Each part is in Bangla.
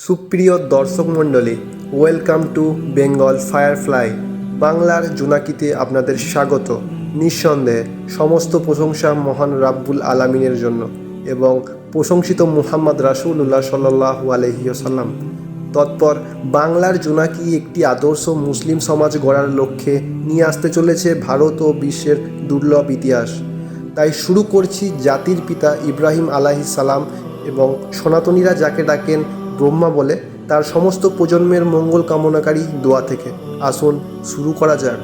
সুপ্রিয় দর্শক মণ্ডলী, ওয়েলকাম টু বেঙ্গল ফায়ারফ্লাই। বাংলার জোনাকিতে আপনাদের স্বাগত। নিঃসন্দেহে সমস্ত প্রশংসা মহান রাব্বুল আলামিনের জন্য এবং প্রশংসিত মুহাম্মদ রাসূলুল্লাহ সাল্লাল্লাহু আলাইহি ওয়াসাল্লাম। তৎপর বাংলার জোনাকি একটি আদর্শ মুসলিম সমাজ গড়ার লক্ষ্যে নিয়ে আসতে চলেছে ভারত ও বিশ্বের দুর্লভ ইতিহাস। তাই শুরু করছি জাতির পিতা ইব্রাহিম আলাইহিস সালাম এবং সনাতনীরা যাকে ডাকেন ব্রহ্মা বলে, তার সমস্ত প্রজন্মের মঙ্গল কামনাকারী দোয়া থেকে। আসুন শুরু করা যাক।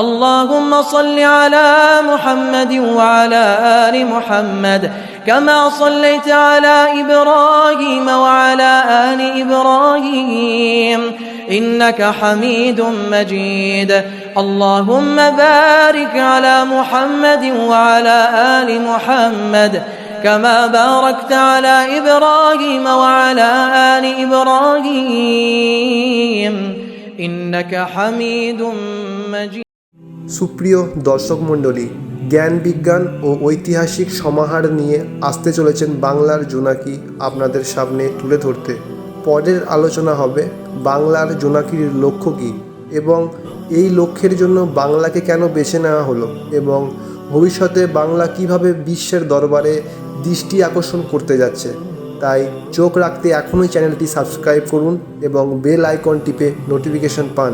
اللهم صل على محمد وعلى آل محمد كما صليت على إبراهيم وعلى آل إبراهيم إنك حميد مجيد اللهم بارك على محمد وعلى آل محمد كما باركت على إبراهيم وعلى آل إبراهيم إنك حميد مجيد। সুপ্রিয় দর্শক মণ্ডলী, জ্ঞান বিজ্ঞান ও ঐতিহাসিক সমাহার নিয়ে আসতে চলেছেন বাংলার জোনাকি আপনাদের সামনে তুলে ধরতে। পরের আলোচনা হবে বাংলার জোনাকির লক্ষ্য কী এবং এই লক্ষ্যের জন্য বাংলাকে কেন বেছে নেওয়া হলো এবং ভবিষ্যতে বাংলা কিভাবে বিশ্বের দরবারে দৃষ্টি আকর্ষণ করতে যাচ্ছে। তাই চোখ রাখতে এখনই চ্যানেলটি সাবস্ক্রাইব করুন এবং বেল আইকন টিপে নোটিফিকেশন পান।